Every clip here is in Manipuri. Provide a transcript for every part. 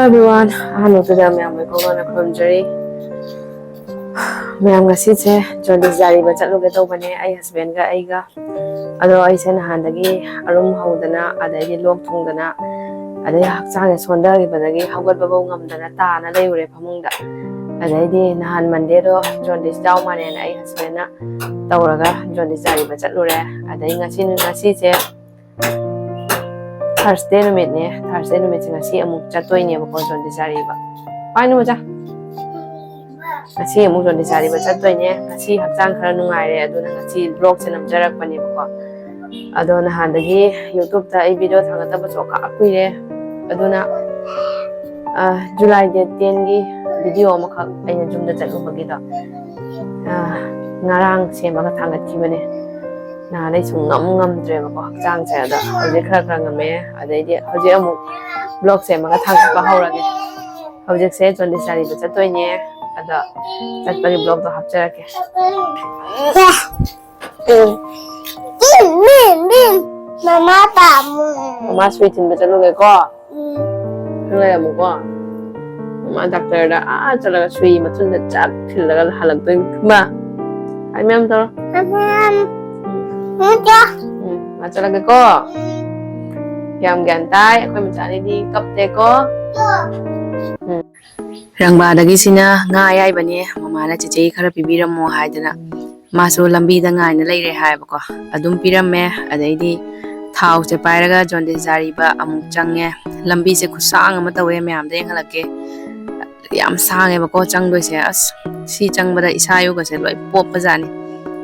Hello everyone, hello to them. I'm from Jerry. Ma'am, Gassite, Jaundice Zari, but look at Obane, I husband Gaiga. Although I send a handagi, a room holdana, a day long tungana, a day Haksang is Wandari, but again, how good Babongam than a tan, a day repamunda. A lady Nahan Mandero, Jaundice Dauman, and I husband Tauraga, Jaundice Zari, but at Lure, a day Nassin Gassite. Thursday no meet ne Thursday no meet ngasi amuk chatoi ne bako Jaundice Zari ba painu ja ngasi amuk Jaundice Zari ba chatoi ne ngasi hakchang khara nungai re aduna ngasi vlog se namjarak pani bako adona handagi YouTube ta ai video thangata ba choka akuire aduna July 10 gi video ma khak aina jumda chatlu bagi da ngarang sema ka thangat ki bane na dai sung ngam dre ba hakchang cha da hoje khara ngame adai di hoje amuk vlog se ma ka thang pa haurage hoje se Jaundice Zari ba chatoi ne ada chatpagi vlog do hapcharake mama tamu mama sweetin ba chaloge ko le amuk ko mama doctor da chalaga sui matun da chak thilaga halak toin ma ai mem to Macalaga ko. Yam gantai, ako macali di kapte ko. Rangba dagi sina ngayay bani mamana chichi khara pibiram mo haidana. Maso lambi da ngay na layre hai bako. Adum piram me adaidi thau se pairaga Jaundice Zari ba amuk change. Lambi se khusang ama tawe me amda yang halake. Yam sange bako chang doi se as si chang bada isayo ga se loi pop pazani.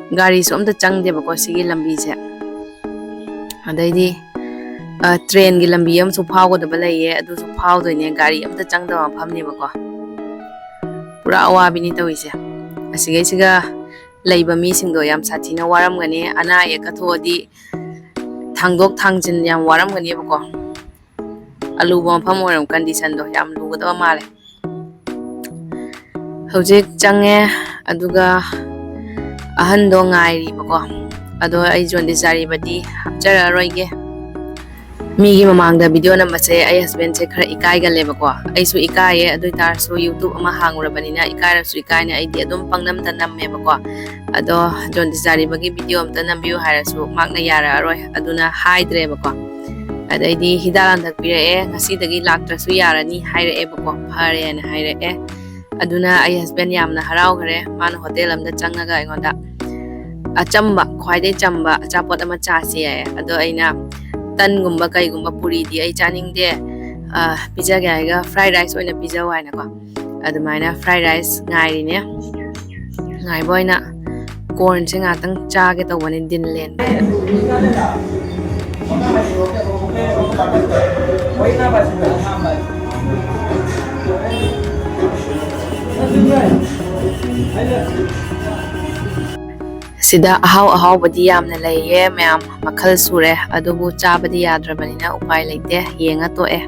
Gari so amta chang de bako sigi lambi se. Adaidi train gi lambi am su phau ko da balaiye adu su phau doi ne gari amta chang da ma phamni bako pura awa bini tawise asige siga laiba mi singdo yam sathina waram gani ana ye ka thodi thangdok thangjin yam waram gani bako alu bom pham oram condition do yam lu da male hojik change aduga ahan do ngai ri bako ado ai Jaundice Zari badi hapchara roige migi mamangda video number se ai husband se khara ikai ga leba ko ai su ikai e adoi tar su YouTube ama hangura banina ikai su ikai ne ai di adum pangnam ta namme ba ko ado Jaundice Zari bagi video am ta nambiu haira su magna yara roi aduna haidre ba ko adai di hidalan thak pire e ngasi dagi laktra su yara ni haire e ba ko phare ne haire e aduna ai husband yamna harau khare man hotel am da changaga ingonda achamba khwaidai chamba achapot ama chasi ai ado aina tan gumba kai gumba puri di ai chaning de pizza ga fried rice oina pizza waina ko adumaina fried rice ngai ri ne ngai boina corn se nga tang cha ge to wani din len Sida ahau badi yamna laiye ma'am makhal sure adubu chabadi yadrabanina upai leite yenga to e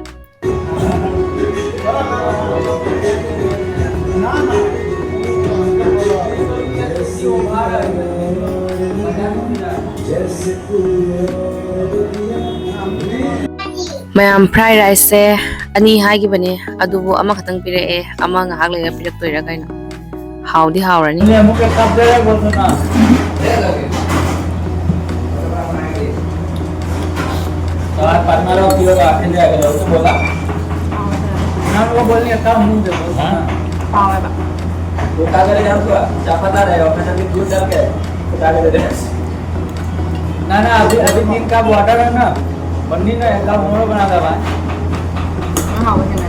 Ma'am fried rice se ani haigi bani adubu ama khatang pire e ama ngahak lega pirak toira kaina howdi howrani kilo का आखिर जाएगा तो बोला नाम को बोलने का मुंह दे बोला हां वो का करे जाओ तो चापता रहे और फिर दूध डाल के का करे दे ना अभी दिन का वाटर है ना बन्नी ना का मोरो बना दे भाई हां वो देना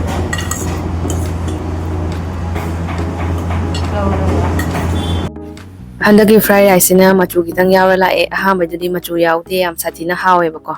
handagi fried rice na machu gitang yawra la e ha mai dudi machu yawte yam sathina hawe bako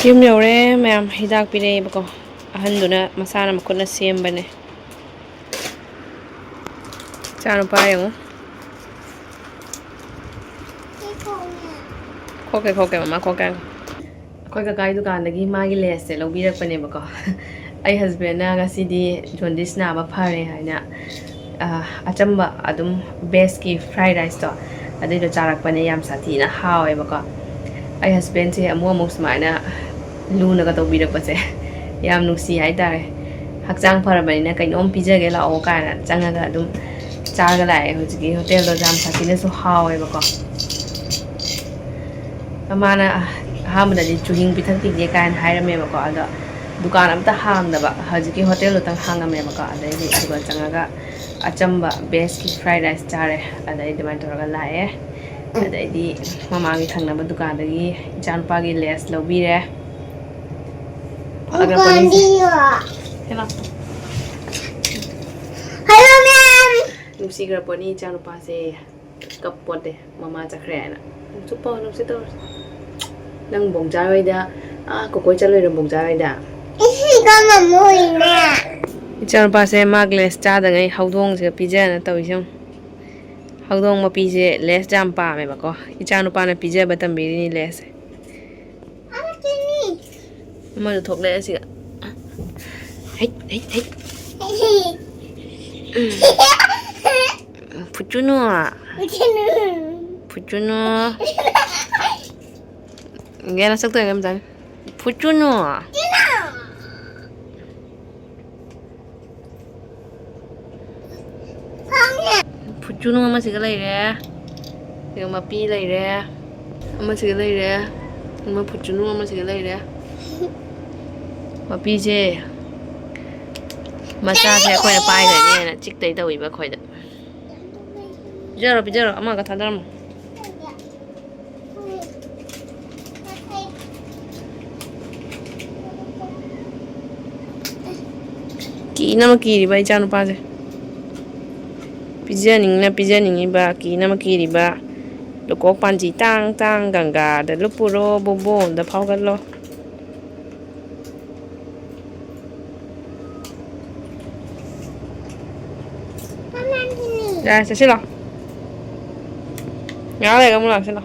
ꯌꯨꯝ ꯌꯧꯔꯦ ꯃꯌꯥꯝ ꯍꯤꯗꯥꯛ ꯄꯤꯔꯛꯑꯦꯕꯀꯣ ꯑꯍꯟꯗꯨꯅ ꯃꯁꯥꯅ ꯃꯈꯨꯠꯅ ꯁꯦꯝꯕꯅꯦ ꯏꯆꯥꯅꯨꯄꯥ ꯌꯦꯡꯉꯨ ꯈꯣꯛꯀꯦ ꯃꯃꯥ ꯈꯣꯛꯀꯦ ꯑꯩꯈꯣꯏ ꯀꯀꯥꯒꯤ ꯗꯨꯀꯥꯟꯗꯒꯤ ꯃꯥꯒꯤ ꯂꯦꯁꯁꯦ ꯂꯧꯕꯤꯔꯛꯄꯅꯦꯕꯀꯣ ꯑꯩ ꯍꯁꯕꯦꯟꯅ ꯉꯁꯤꯗꯤ ꯖꯣꯟꯗꯤꯁ ꯅꯥꯕ ꯐꯔꯦ ꯍꯥꯏꯅ ꯑꯆꯝꯕ ꯑꯗꯨꯝ ꯕꯦꯁꯀꯤ ꯐ꯭ꯔꯥꯏ ꯔꯥꯏꯁꯇꯣ ꯑꯗꯨꯏꯗꯣ ꯆꯥꯔꯛꯄꯅꯦ ꯌꯥꯝ ꯁꯥꯊꯤꯅ ꯍꯥꯎꯋꯦꯕꯀꯣ ꯑꯩ ꯍꯁꯕꯦꯟꯁꯦ ꯑꯃꯨꯛ ꯁꯨꯃꯥꯏꯅ ꯂꯨꯅꯒ ꯇꯧꯕꯤꯔꯛꯄꯁꯦ ꯌꯥꯝ ꯅꯨꯡꯁꯤ ꯍꯥꯏꯇꯥꯔꯦ ꯍꯛꯆꯥꯡ ꯐꯔꯕꯅꯤꯅ ꯀꯩꯅꯣꯝ ꯄꯤꯖꯒꯦ ꯂꯥꯛꯑꯣ ꯀꯥꯏꯅ ꯆꯪꯉꯒ ꯑꯗꯨꯝ ꯆꯥꯔꯒ ꯂꯥꯛꯑꯦ ꯍꯧꯖꯤꯛꯀꯤ ꯍꯣꯇꯦꯜꯗꯣ ꯌꯥꯝ ꯁꯥꯊꯤꯅꯁꯨ ꯍꯥꯎꯋꯦꯕꯀꯣ ꯃꯥꯅ ꯑꯍꯥꯟꯕꯗꯗꯤ ꯆꯨꯍꯤꯡ ꯄꯤꯊꯛꯄꯤꯒꯦ ꯀꯥꯏꯅ ꯍꯥꯏꯔꯝꯃꯦꯕꯀꯣ ꯑꯗꯣ ꯗꯨꯀꯥꯟ ꯑꯝꯇ ꯍꯥꯡꯗꯕ ꯍꯧꯖꯤꯛꯀꯤ ꯍꯣꯇꯦꯜꯗꯨꯇꯪ ꯍꯥꯡꯉꯝꯃꯦꯕꯀꯣ ꯑꯗꯩꯗꯤ ꯑꯗꯨꯒ ꯆꯪꯉꯒ ꯑꯆꯝꯕ ꯕꯦꯁꯀꯤ ꯐ꯭ꯔꯥꯏ ꯔꯥꯏꯁ ꯆꯥꯔꯦ ꯑꯗꯩ ꯑꯗꯨꯃꯥꯏꯅ ꯇꯧꯔꯒ ꯂꯥꯛꯑꯦ ꯑꯗꯩꯗꯤ ꯃꯃꯥꯡꯒꯤ ꯊꯪꯅꯕ ꯗꯨꯀꯥꯟꯗꯒꯤ ꯏꯆꯥꯅꯨꯄꯥꯒꯤ ꯂꯦꯁ ꯂꯧꯕꯤꯔꯦ ꯅꯨꯡꯁꯤꯈ꯭ꯔꯄꯣꯠꯅꯤ ꯏꯆꯥꯅꯨꯄꯥꯁꯦ ꯀꯞꯄꯣꯠꯇꯦ ꯃꯃꯥ ꯆꯠꯈ꯭ꯔꯦ ꯍꯥꯏꯅ ꯆꯨꯞꯄꯣ ꯅꯨꯡꯁꯤꯠ ꯇꯧꯔꯁꯤ ꯅꯪ ꯕꯣꯡꯖꯥꯔꯣꯏꯗ ꯀꯣꯀꯣꯏ ꯆꯠꯂꯣꯏꯔꯣ ꯕꯣꯡꯖꯥꯔꯣꯏꯗ ꯏꯆꯥꯅꯨꯄꯥꯁꯦ ꯃꯥ ꯒ꯭ꯂꯦꯁ ꯆꯥꯗꯉꯩ ꯍꯧꯗꯣꯡꯁꯦ ꯄꯤꯖꯅ ꯇꯧꯔꯤꯁꯦ ꯍꯧꯗꯣꯡ ꯃꯄꯤꯁꯦ ꯂꯦꯁ ꯌꯥꯝ ꯄꯥꯝꯃꯦꯕꯀꯣ ꯏꯆꯥꯅꯨꯄꯥꯅ ꯄꯤꯖꯕ ꯇꯝꯕꯤꯔꯤꯅꯤ ꯂꯦꯁꯁꯦ ꯑꯃꯁꯨ ꯊꯣꯛꯂꯛꯑꯦ ꯁꯤꯒ ꯐꯨꯆꯨꯅꯨ ꯒꯦꯅ ꯁꯛꯇꯣꯏ ꯉꯝꯖꯥꯅꯤ ꯐꯨꯆꯨꯅꯨ ꯐꯨꯆꯨꯅꯨ ꯑꯃꯁꯤꯒ ꯂꯩꯔꯦ ꯁꯤꯒ ꯃꯄꯤ ꯂꯩꯔꯦ ꯑꯃꯁꯤꯒ ꯂꯩꯔꯦ ꯑꯃ ꯐꯨꯆꯨꯅꯨ ꯑꯃꯁꯤꯒ ꯂꯩꯔꯦ ꯃꯄꯤꯁꯦ ꯃꯆꯥꯁꯦ ꯑꯩꯈꯣꯏꯅ ꯄꯥꯏꯈ꯭ꯔꯅꯤꯅ ꯆꯤꯛꯇꯩ ꯇꯧꯏꯕ ꯑꯩꯈꯣꯏꯗ ꯄꯤꯖꯔꯣ ꯑꯃꯒ ꯊꯥꯗꯔꯝꯃꯣ ꯀꯤꯅꯕ ꯀꯤꯔꯤꯕ ꯏꯆꯥꯅꯨꯄꯥꯁꯦ ꯄꯤꯖꯅꯤꯡꯉꯤꯕ ꯀꯤꯅꯕ ꯀꯤꯔꯤꯕ ꯂꯨꯀꯣꯛ ꯄꯥꯟꯖꯤ ꯇꯥꯡ ꯒꯪꯒꯥꯗ ꯂꯨꯞꯄꯨꯔꯣ ꯕꯣꯕꯣꯟꯗ ꯐꯥꯎꯒꯠꯂꯣ ꯌꯥꯔꯦ ꯆꯠꯁꯤꯂꯣ ꯉꯥꯏꯍꯥꯛ ꯂꯩꯔꯒ ꯑꯃꯨꯛ ꯂꯥꯛꯁꯤꯂꯣ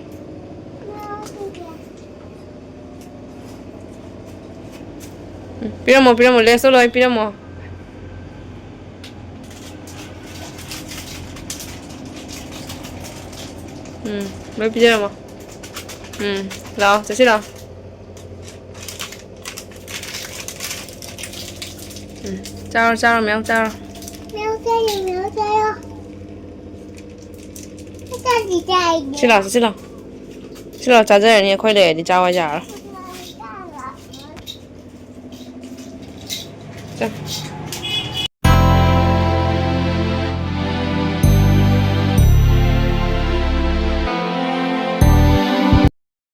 ꯄꯤꯔꯝꯃꯣ ꯂꯦꯁꯇꯣ ꯂꯣꯏ ꯄꯤꯔꯝꯃꯣ lôi pijama lao chasi lao chao mèo chao xin lỗi chào giờ này khôi để đi chào ai giờ